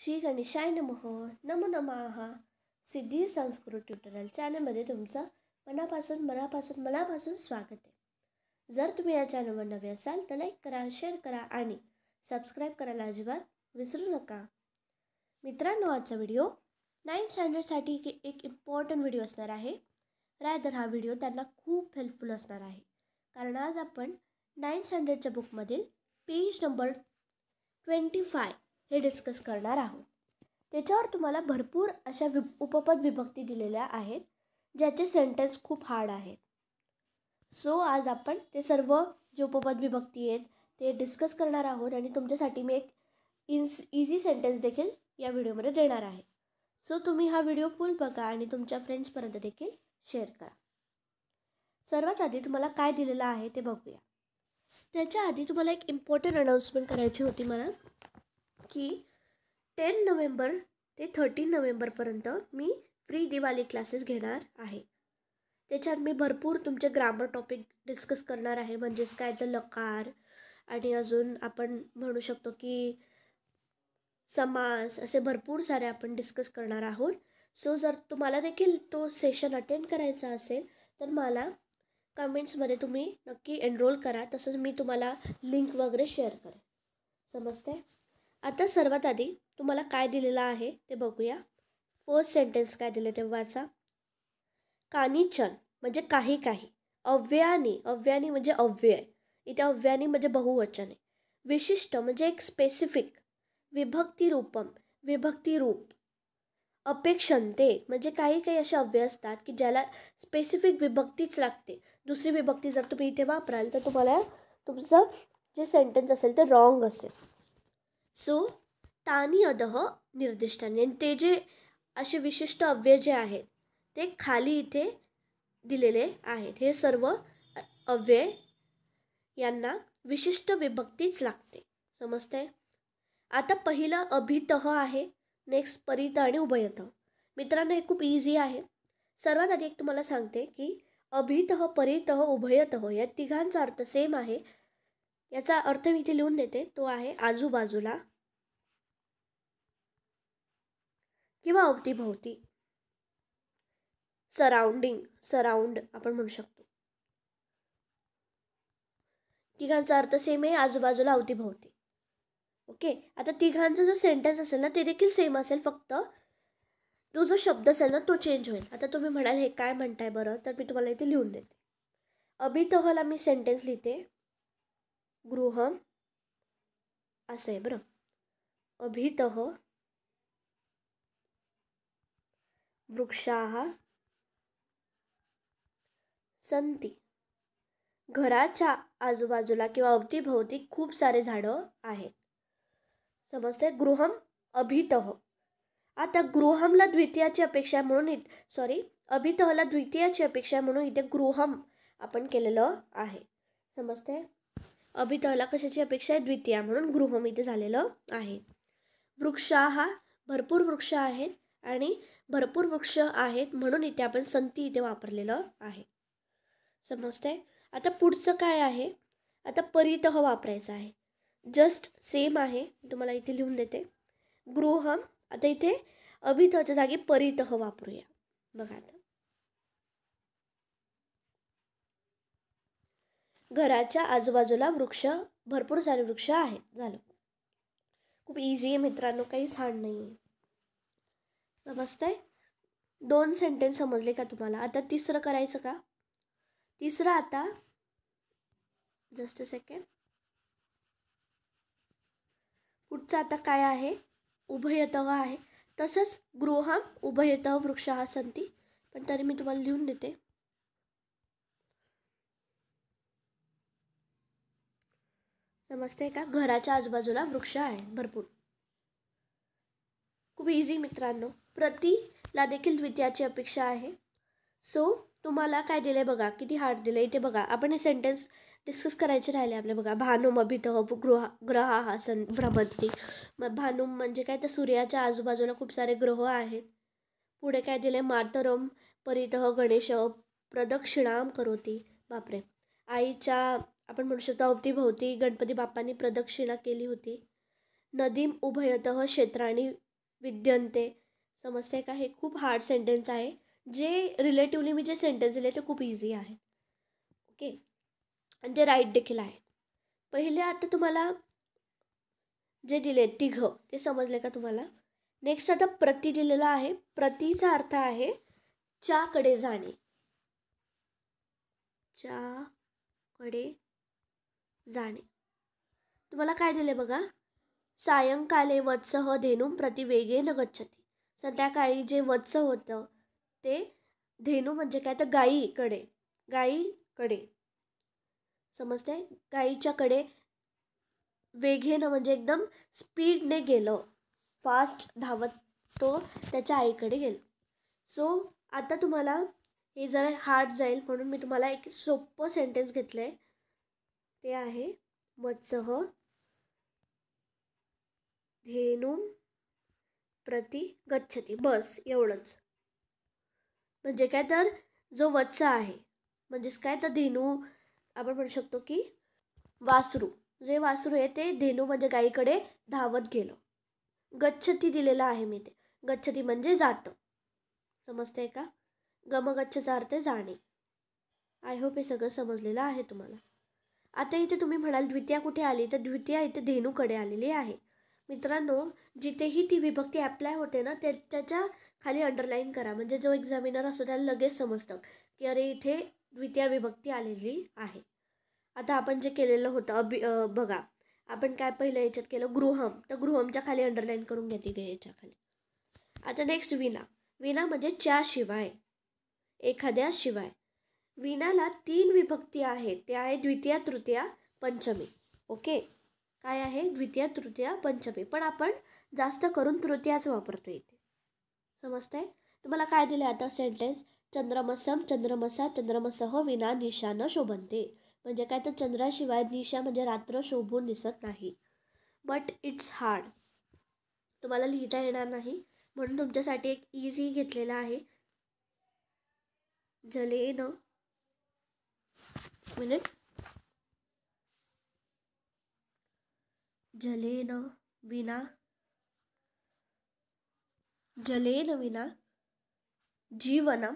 श्री गणेशाय नमः. नमो नमः. सिद्धी संस्कृत ट्युटोरियल चॅनलमध्ये तुमचं मनापासून स्वागत आहे. जर तुम्ही या चॅनलवर नवे असाल तर लाईक करा, शेअर करा आणि सबस्क्राईब करायला अजिबात विसरू नका. मित्रांनो, आजचा व्हिडिओ 9th स्टँडर्डसाठी एक इम्पॉर्टंट व्हिडिओ असणार आहे. रादर हा व्हिडिओ त्यांना खूप हेल्पफुल असणार आहे, कारण आज आपण 9th स्टँडर्डच्या बुकमधील पेज नंबर 25 हे डिस्कस करणार आहोत. त्याच्यावर तुम्हाला भरपूर अशा उपपद विभक्ती दिलेल्या आहेत ज्याचे सेंटेन्स खूप हार्ड आहेत. सो आज आपण ते सर्व जे उपपद विभक्ती आहेत ते डिस्कस करणार आहोत आणि तुमच्यासाठी मी एक इझी सेंटेन्स देखील या व्हिडिओमध्ये देणार आहे. सो तुम्ही हा व्हिडिओ फुल बघा आणि तुमच्या फ्रेंड्सपर्यंत देखील शेअर करा. सर्वात आधी तुम्हाला काय दिलेलं आहे ते बघूया. त्याच्या आधी तुम्हाला एक इम्पॉर्टंट अनाउन्समेंट करायची होती मला, की 10 नोव्हेंबर ते 13 नोव्हेंबरपर्यंत मी फ्री दिवाळी क्लासेस घेणार आहे. त्याच्यात मी भरपूर तुमचे ग्रामर टॉपिक डिस्कस करणार आहे, म्हणजेच काय तर लकार आणि अजून आपण म्हणू शकतो की समास, असे भरपूर सारे आपण डिस्कस करणार आहोत. सो जर तुम्हाला देखील तो सेशन अटेंड करायचा असेल तर मला कमेंट्समध्ये तुम्ही नक्की एनरोल करा. तसंच मी तुम्हाला लिंक वगैरे शेअर करेन. समजते? आता सर्वात आधी तुम्हाला काय दिलेलं आहे ते बघूया. फर्स्ट सेंटेन्स काय दिले ते वाचा. कानिचन म्हणजे काही काही. अव्ययानी म्हणजे अव्यय. इथे अव्ययानी म्हणजे बहुवचन आहे. विशिष्ट म्हणजे एक स्पेसिफिक. विभक्ती रूप. अपेक्षन्ते म्हणजे काही काही असे अव्यय असतात की ज्याला स्पेसिफिक विभक्तीच लागते. दुसरी विभक्ती जर तुम्ही इथे वापराल तर तुम्हाला तुमचं जे सेंटेन्स असेल ते रॉंग असेल. सो तानी अधः निर्दिष्टांनी, ते जे असे विशिष्ट अव्यय जे आहेत ते खाली इथे दिलेले आहेत. हे सर्व अव्यय यांना विशिष्ट विभक्तीच लागते. समजते? आता पहिलं अभितः आहे, नेक्स्ट परितः आणि उभयतः. मित्रांनो, हे खूप इझी आहे. सर्वात आधी एक तुम्हाला सांगते की अभितः, परितः, उभयतः या तिघांचा अर्थ सेम आहे. याचा अर्थ मी इथे लिहून देते. तो आहे आजूबाजूला किंवा अवतीभोवती. सराउंड आपण म्हणू शकतो. तिघांचा अर्थ सेम आहे, आजूबाजूला, अवतीभोवती. ओके. आता तिघांचा जो सेंटेन्स असेल ना ते देखील सेम असेल, फक्त तो जो शब्द असेल ना तो चेंज होईल. आता तुम्ही म्हणाल हे काय म्हणताय बरं, तर मी तुम्हाला इथे लिहून देते. अभितःला मी सेंटेन्स लिहिते. गृहम असं आहे बरं. अभितः वृक्षाः सन्ति. घराच्या आजूबाजूला किंवा अवतीभोवती खूप सारे झाडं आहेत. समजते? गृहम अभितः. आता गृहमला द्वितीयाची अपेक्षा म्हणून अभितःला द्वितीयाची अपेक्षा म्हणून इथे गृहम आपण केलेलं आहे. समजते? अभितःला कशाची अपेक्षा आहे? द्वितीया, म्हणून गृहम इथे झालेलं आहे. वृक्षाः भरपूर वृक्ष आहेत आणि भरपूर वृक्ष आहेत म्हणून इथे आपण सन्ति इथे वापरलेलं आहे. समजते? आता पुढचं काय आहे? आता परितः वापरायचं आहे. जस्ट सेम आहे, तुम्हाला इथे लिहून देते. गृहम. आता इथे अभितःच्या जागी परितः वापरूया. बघा, आता घराच्या आजूबाजूला भरपूर सारे वृक्ष आहेत. झालं. खूप इझी आहे मित्रांनो, काहीच हार्ड नाही आहे. समजतंय? 2 सेंटेन्स समजले का तुम्हाला? आता तिसरं करायचं का? तिसरं आता जस्ट अ सेकंड. पुढचं आता काय आहे? उभयतः आहे. तसंच गृहम उभयतः वृक्षाः सन्ति, पण तरी मी तुम्हाला लिहून देते. समजते का? घराच्या आजूबाजूला वृक्ष आहेत भरपूर. खूप इझी मित्रांनो. प्रतिला देखील द्वितीयाची अपेक्षा आहे. सो तुम्हाला काय दिले बघा, किती हार्ड दिले इथे बघा. आपण हे सेंटेन्स डिस्कस करायचे राहिले आपले. बघा, भानुम अभितः ग्रहाः भ्रमन्ति. मग भानुम म्हणजे काय, तर सूर्याच्या आजूबाजूला खूप सारे ग्रह आहेत. पुढे काय दिले? मातरम परितः गणेश प्रदक्षिणाम करोति. बापरे. आईच्या आपण म्हणू शकतो अवतीभोवती गणपती बाप्पांनी प्रदक्षिणा केली होती. नदीम उभयतः क्षेत्राणी विद्यन्ते. समजते का? हे खूप हार्ड सेंटेन्स आहे. जे रिलेटिवली मी जे सेंटेन्स दिले ते खूप इझी आहे. ओके, आणि ते राईट देखील आहे. पहिले आता तुम्हाला जे दिले तिघं ते समजले का तुम्हाला? नेक्स्ट आता प्रति दिलेला आहे. प्रतीचा अर्थ आहे च्याकडे जाणे. च्याकडे जाणे. तुम्हाला काय दिले बघा? सायंकाले वत्सः धेनुं प्रति वेगेन गच्छति. संध्याकाळी जे वत्स होतं ते धेनू म्हणजे काय तर गाईकडे. गाईकडे समजते? गाईच्याकडे वेगेनं म्हणजे एकदम स्पीडने गेलं, फास्ट धावत तो त्याच्या आईकडे गेलो. सो आता तुम्हाला हे जरा हार्ड जाईल म्हणून मी तुम्हाला एक सोपं सेंटेन्स घेतलं आहे. ते आहे वत्सः धेनुं प्रति गच्छति. बस एवढंच. म्हणजे काय तर जो वत्स आहे म्हणजेच काय तर धेनू आपण म्हणू शकतो की वासरू. जे वासरू आहे ते धेनू म्हणजे गाईकडे धावत गेलो. गच्छती दिलेला आहे मी ते. गच्छती म्हणजे जातं. समजतंय का? गमगच्छचा अर्थ जाणे. आय होप हे सगळं समजलेलं आहे तुम्हाला. आता इथे तुम्ही म्हणाल द्वितीया कुठे आली? तर द्वितीया इथे धेनूकडे आलेली आहे. मित्रांनो, जिथेही ती विभक्ती अप्लाय होते ना त्याच्या खाली अंडरलाईन करा. म्हणजे जो एक्झामिनर असतो त्याला लगेच समजतं की अरे इथे द्वितीया विभक्ती आलेली आहे. आता आपण जे केलेलं होतं बघा, आपण काय पहिलं याच्यात केलं गृहम. तर गृहमच्या खाली अंडरलाईन करून घेते गे याच्या खाली. आता नेक्स्ट विना. विना म्हणजे च्याशिवाय, एखाद्या शिवाय. विनाला 3 विभक्ती आहेत. ते आहे द्वितीया, तृतीया, पंचमी. ओके, काय आहे? द्वितीया, तृतीया, पंचमी. पण आपण जास्त करून तृतीयाच वापरतो इथे. समजतंय? तुम्हाला काय दिलं आता सेंटेन्स? चंद्रमसम चंद्रमसा चंद्रमसह विना निशा न शोभनते. म्हणजे काय तर चंद्राशिवाय निशा म्हणजे रात्र शोभून दिसत नाही. But it's hard. तुम्हाला लिहिता येणार नाही म्हणून तुमच्यासाठी एक इझी घेतलेला आहे. जलेन मिनिट. जलेन विना, जलेन विना जीवनम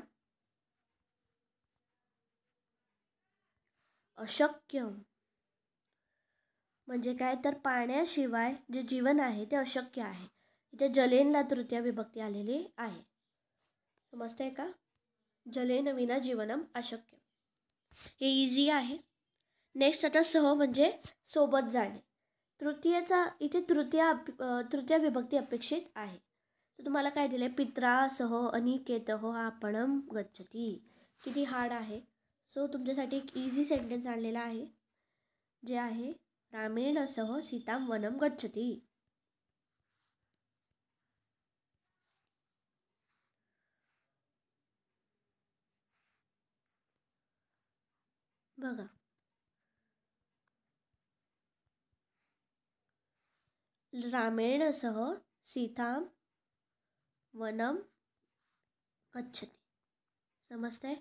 अशक्यम. म्हणजे काय तर पाण्याशिवाय जे जीवन आहे ते अशक्य आहे. इथे जलेनला तृतीया विभक्ती आलेली आहे. समजतंय का? जलेन विना जीवनम अशक्य. हे इझी आहे. नेक्स्ट आता सह म्हणजे सोबत जाणे. तृतीयाचा इथे तृतीया विभक्ती अपेक्षित आहे. तर तुम्हाला काय दिलं आहे? पित्रासह अनिकेतः आपणम गच्छति. किती हार्ड आहे. सो तुमच्यासाठी एक इझी सेंटेन्स आणलेला आहे जे आहे रामेणसह सीताम वनम गच्छति. बघा, रामेणसह सीताम वनम गच्छति. समजतंय?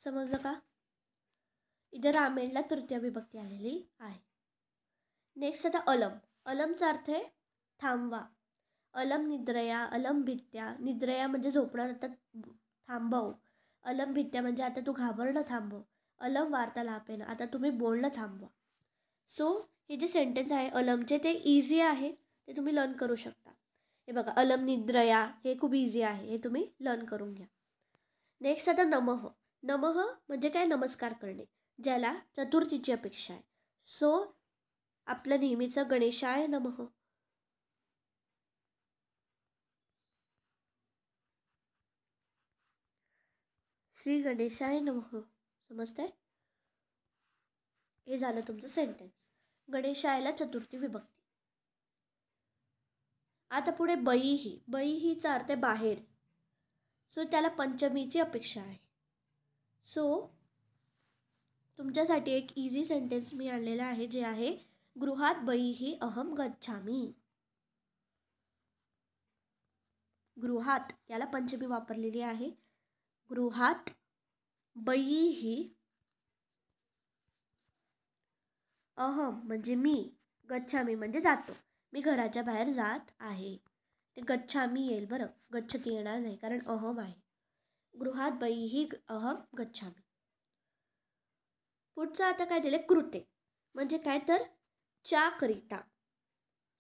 समजलं का? इथे रामेणला तृतीय विभक्ती आलेली आहे. नेक्स्ट आता अलम. अलमचा अर्थ आहे थांबवा. अलम निद्रया, अलम भित्या. निद्रया म्हणजे झोपणं, आता थांबव. अलम भित्या म्हणजे आता तू घाबरणं थांबव. अलम वार्तालापेन, आता तुम्ही बोलणं थांबवा. सो हे जे सेंटेन्स आहे अलमचे ते इझी आहे. ते तुम्ही लर्न करू शकता. हे बघा, अलम निद्रया हे खूप इझी आहे. हे तुम्ही लर्न करून घ्या. नेक्स्ट आता नमः. नमः म्हणजे काय? नमस्कार करणे, ज्याला चतुर्थीची अपेक्षा आहे. सो आपलं नेहमीचं गणेशाय नमः. श्री गणेशाय नमः. समजतंय? हे झालं तुमचं सेंटेन्स. गणेशायला चतुर्थी विभक्ती. आता पुढे बईही. बईहीचा अर्थ आहे बाहेर. सो त्याला पंचमीची अपेक्षा आहे. सो तुमच्यासाठी एक इझी सेंटेन्स मी आणलेला आहे जे आहे गृहात बईही अहम गच्छामी. गृहात याला पंचमी वापरलेली आहे. गृहात बईही अहम म्हणजे मी, गच्छामी म्हणजे जातो. मी घराच्या बाहेर जात आहे. ते गच्छामी येईल बरं, गच्छती येणार नाही कारण अहम आहे. गृहात बहिः अहम गच्छामी. पुढचं आता काय दिलं, कृते म्हणजे काय तर च्या-करिता.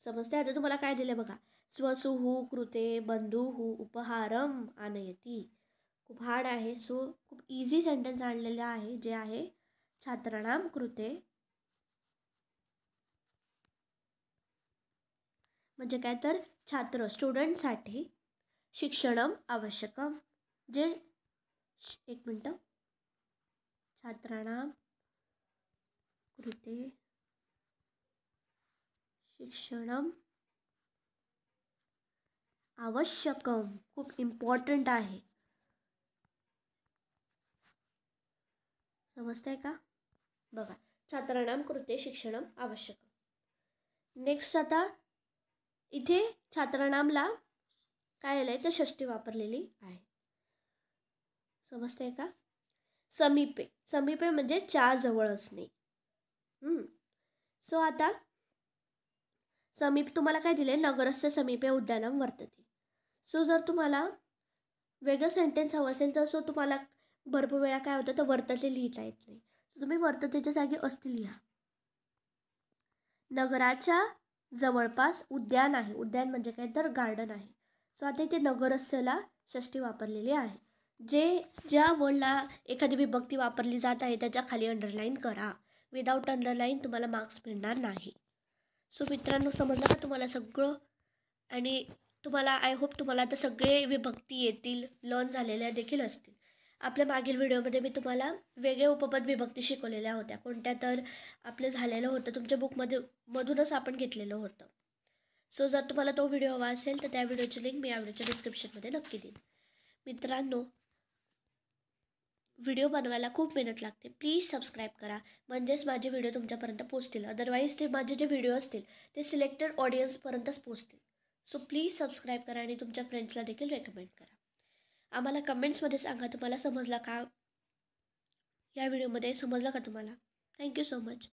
समजते आता तुम्हाला काय दिलं बघा. स्वसुहू कृते बंधुहू उपहारम आनयती. खूप हार्ड आहे, सो खूप इझी सेंटेन्स आणलेलं आहे जे आहे छात्राणाम कृते म्हणजे काय तर छात्र स्टुडंटसाठी शिक्षणम आवश्यकम जे एक मिनटं छात्राणाम कृते शिक्षणम आवश्यकम खूप इम्पॉर्टंट आहे. समजतंय का बघा, छात्राणाम कृते शिक्षणम आवश्यकम. नेक्स्ट आता इथे छात्राणामला काय आलंय तर षष्टी वापरलेली आहे. समजतंय का. समीपे, समीपे म्हणजे च्या जवळ असणे. सो आता समीप तुम्हाला काय दिले, नगरस्य समीपे उद्यानम वर्तते. सो जर तुम्हाला वेगळं सेंटेन्स हवं असेल तर सो तुम्हाला भरपूर वेळा काय होतं तर वर्तते लिहिता येत नाही. तुम्ही वर्ततेच्या जागी असते लिहा. नगराच्या जवळपास उद्यान आहे. उद्यान म्हणजे काय तर गार्डन आहे. सो आता इथे नगरस्यला षष्टी वापरलेली आहे. ज्या वर्डला एखादी विभक्ती वापरली जात आहे त्याच्या खाली अंडरलाईन करा. विदाऊट अंडरलाईन तुम्हाला मार्क्स मिळणार नाही. सो मित्रांनो, समजलं का तुम्हाला सगळं. आणि तुम्हाला आय होप तुम्हाला आता सगळे विभक्ती येतील, लर्न झालेल्या देखील असतील. आपल्या मागील व्हिडिओमध्ये मी तुम्हाला वेगळे उपपद विभक्ती शिकवलेल्या होत्या. कोणत्या तर आपलं झालेलं होतं तुमच्या मधूनच आपण घेतलेलं होतं. सो जर तुम्हाला तो व्हिडिओ हवा असेल तर त्या व्हिडिओची लिंक मी या व्हिडिओच्या डिस्क्रिप्शनमध्ये नक्की देईन. मित्रांनो, व्हिडिओ बनवायला खूप मेहनत लागते. प्लीज सबस्क्राईब करा म्हणजेच माझे व्हिडिओ तुमच्यापर्यंत पोचतील. अदरवाईज ते माझे जे व्हिडिओ असतील ते सिलेक्टेड ऑडियन्सपर्यंतच पोचतील. सो प्लीज सबस्क्राईब करा आणि तुमच्या फ्रेंड्सला देखील रेकमेंड करा. आम्हाला कमेंट्समध्ये सांगा तुम्हाला समजला का, या व्हिडिओमध्ये समजलं का तुम्हाला. Thank you so much.